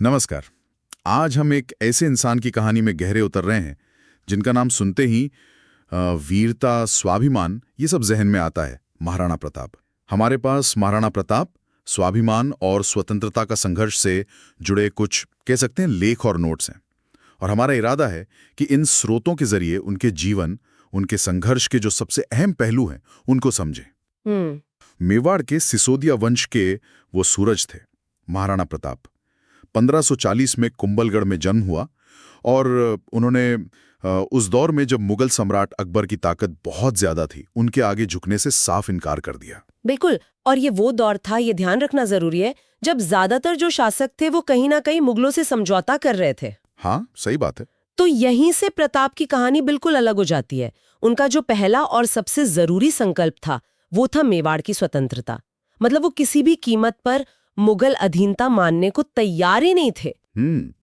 नमस्कार। आज हम एक ऐसे इंसान की कहानी में गहरे उतर रहे हैं जिनका नाम सुनते ही वीरता, स्वाभिमान ये सब जहन में आता है। महाराणा प्रताप। हमारे पास महाराणा प्रताप, स्वाभिमान और स्वतंत्रता का संघर्ष से जुड़े कुछ कह सकते हैं लेख और नोट्स हैं, और हमारा इरादा है कि इन स्रोतों के जरिए उनके जीवन, उनके संघर्ष के जो सबसे अहम पहलू हैं उनको समझें। मेवाड़ के सिसोदिया वंश के वो सूरज थे महाराणा प्रताप। 1540 में कुंभलगढ़ में जन्म हुआ और उन्होंने उस दौर में जब मुगल सम्राट अकबर की ताकत बहुत ज्यादा थी, उनके आगे झुकने से साफ इनकार कर दिया। बिल्कुल। और ये वो दौर था, ये ध्यान रखना जरूरी है, जब ज्यादातर जो शासक थे वो कहीं ना कहीं मुगलों से समझौता कर रहे थे। हाँ, सही बात है। तो यहीं से प्रताप की कहानी बिल्कुल अलग हो जाती है। उनका जो पहला और सबसे जरूरी संकल्प था वो था मेवाड़ की स्वतंत्रता। मतलब वो किसी भी कीमत पर मुगल अधीनता मानने को तैयार ही नहीं थे।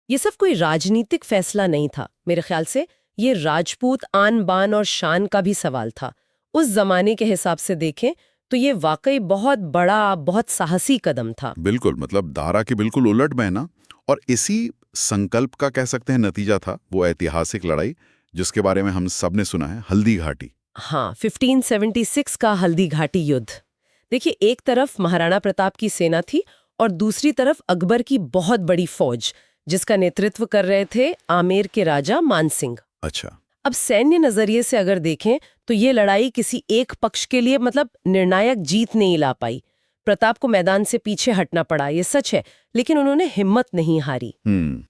ये सब कोई राजनीतिक फैसला नहीं था। मेरे ख्याल से ये राजपूत आन बान और शान का भी सवाल था। उस जमाने के हिसाब से देखें तो ये वाकई बहुत बड़ा, बहुत साहसी कदम था। बिल्कुल, मतलब धारा के बिल्कुल उलट बहना। और इसी संकल्प का कह सकते हैं नतीजा था वो ऐतिहासिक लड़ाई जिसके बारे में हम सब ने सुना है, हल्दी घाटी। हाँ, 1576 का हल्दी घाटी युद्ध। देखिए, एक तरफ महाराणा प्रताप की सेना थी और दूसरी तरफ अकबर की बहुत बड़ी फौज, जिसका नेतृत्व कर रहे थे आमेर के राजा मानसिंह। अच्छा। अब सैन्य नजरिए से अगर देखें तो ये लड़ाई किसी एक पक्ष के लिए मतलब निर्णायक जीत नहीं ला पाई। प्रताप को मैदान से पीछे हटना पड़ा, ये सच है, लेकिन उन्होंने हिम्मत नहीं हारी।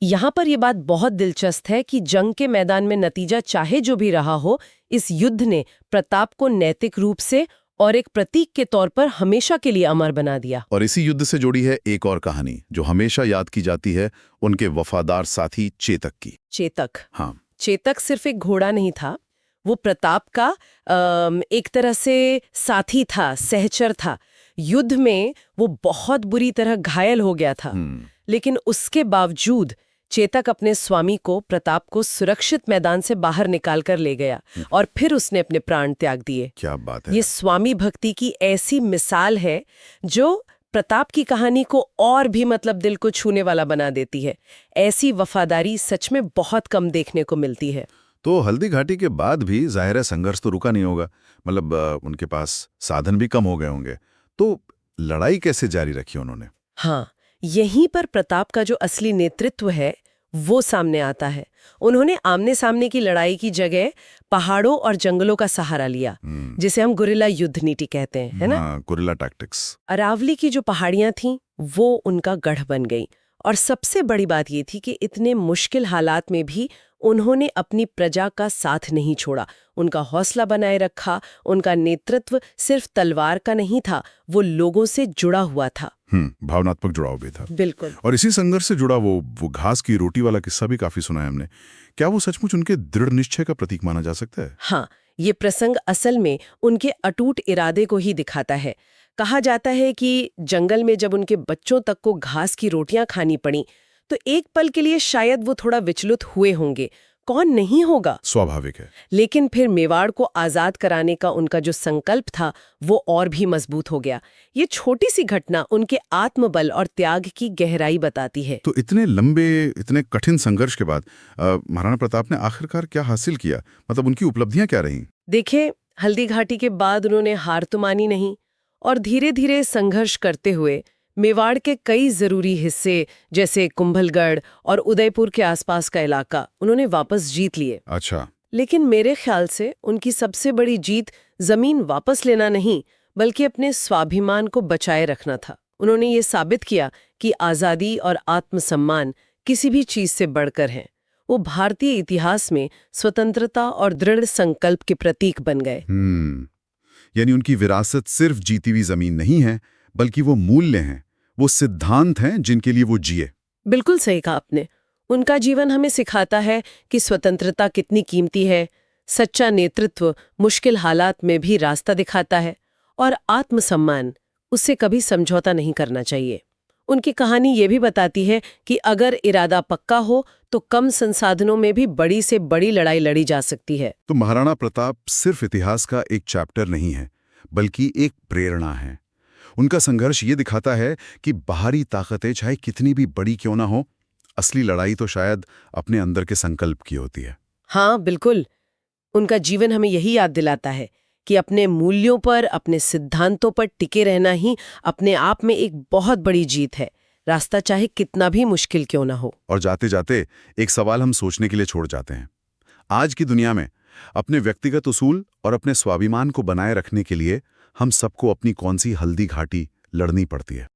यहाँ पर यह बात बहुत दिलचस्प है कि जंग के मैदान में नतीजा चाहे जो भी रहा हो, इस युद्ध ने प्रताप को नैतिक रूप से और एक प्रतीक के तौर पर हमेशा के लिए अमर बना दिया। और इसी युद्ध से जुड़ी है एक और कहानी जो हमेशा याद की जाती है, उनके वफादार साथी चेतक की। चेतक। हाँ, चेतक सिर्फ एक घोड़ा नहीं था, वो प्रताप का एक तरह से साथी था, सहचर था। युद्ध में वो बहुत बुरी तरह घायल हो गया था, लेकिन उसके बावजूद चेतक अपने स्वामी को, प्रताप को सुरक्षित मैदान से बाहर निकाल कर ले गया और फिर उसने अपने प्राण त्याग दिए। क्या बात है। ये स्वामी भक्ति की ऐसी मिसाल है जो प्रताप की कहानी को और भी मतलब दिल को छूने वाला बना देती है। ऐसी वफादारी सच में बहुत कम देखने को मिलती है। तो हल्दी घाटी के बाद भी जाहिर है संघर्ष तो रुका नहीं होगा, मतलब उनके पास साधन भी कम हो गए होंगे, तो लड़ाई कैसे जारी रखी उन्होंने? हाँ, यहीं पर प्रताप का जो असली नेतृत्व है वो सामने आता है। उन्होंने आमने सामने की लड़ाई की जगह पहाड़ों और जंगलों का सहारा लिया, जिसे हम गुरिल्ला युद्ध नीति कहते हैं, है ना? Guerrilla tactics. अरावली की जो पहाड़ियां थीं वो उनका गढ़ बन गई। और सबसे बड़ी बात ये थी कि इतने मुश्किल हालात में भी उन्होंने अपनी प्रजा का साथ नहीं छोड़ा, उनका हौसला बनाए रखा। उनका नेतृत्व सिर्फ तलवार का नहीं था, वो लोगों से जुड़ा हुआ था। भावनात्मक जुड़ाव भी था। बिल्कुल। और इसी संघर्ष से जुड़ा वो घास की रोटी वाला किस्सा भी काफी सुना है हमने। क्या वो सचमुच उनके दृढ़ निश्चय का प्रतीक माना जा सकता है? हाँ, ये प्रसंग असल में उनके अटूट इरादे को ही दिखाता है। कहा जाता है कि जंगल में जब उनके बच्चों तक को घास की रोटियां खानी पड़ी तो एक पल के लिए शायद वो थोड़ा विचलित हुए होंगे, कौन नहीं होगा, स्वाभाविक है। लेकिन फिर मेवाड़ को आजाद कराने का उनका जो संकल्प था वो और भी मजबूत हो गया। ये छोटी सी घटना उनके आत्मबल और त्याग की गहराई बताती है। तो इतने लंबे, इतने कठिन संघर्ष के बाद महाराणा प्रताप ने आखिरकार क्या हासिल किया? मतलब उनकी उपलब्धियां क्या रहीं? देखें, हल्दी घाटी के बाद उन्होंने हार तो मानी नहीं और धीरे धीरे संघर्ष करते हुए मेवाड़ के कई जरूरी हिस्से जैसे कुंभलगढ़ और उदयपुर के आसपास का इलाका उन्होंने वापस जीत लिए। अच्छा। लेकिन मेरे ख्याल से उनकी सबसे बड़ी जीत जमीन वापस लेना नहीं, बल्कि अपने स्वाभिमान को बचाए रखना था। उन्होंने ये साबित किया कि आज़ादी और आत्मसम्मान किसी भी चीज से बढ़कर हैं। वो भारतीय इतिहास में स्वतंत्रता और दृढ़ संकल्प के प्रतीक बन गए। यानी उनकी विरासत सिर्फ जीती हुई जमीन नहीं है, बल्कि वो मूल्य हैं, वो सिद्धांत हैं जिनके लिए वो जिए। बिल्कुल सही कहा आपने। उनका जीवन हमें सिखाता है कि स्वतंत्रता कितनी कीमती है, सच्चा नेतृत्व मुश्किल हालात में भी रास्ता दिखाता है, और आत्मसम्मान, उससे कभी समझौता नहीं करना चाहिए। उनकी कहानी ये भी बताती है कि अगर इरादा पक्का हो तो कम संसाधनों में भी बड़ी से बड़ी लड़ाई लड़ी जा सकती है। तो महाराणा प्रताप सिर्फ इतिहास का एक चैप्टर नहीं है, बल्कि एक प्रेरणा है। उनका संघर्ष ये दिखाता है कि बाहरी ताकतें चाहे कितनी भी बड़ी क्यों ना हो, असली लड़ाई तो शायद अपने अंदर के संकल्प की होती है। हाँ बिल्कुल। उनका जीवन हमें यही याद दिलाता है कि अपने मूल्यों पर, अपने सिद्धांतों पर टिके रहना ही अपने आप में एक बहुत बड़ी जीत है, रास्ता चाहे कितना भी मुश्किल क्यों ना हो। और जाते जाते एक सवाल हम सोचने के लिए छोड़ जाते हैं। आज की दुनिया में अपने व्यक्तिगत उसूल और अपने स्वाभिमान को बनाए रखने के लिए हम सबको अपनी कौन सी हल्दी घाटी लड़नी पड़ती है।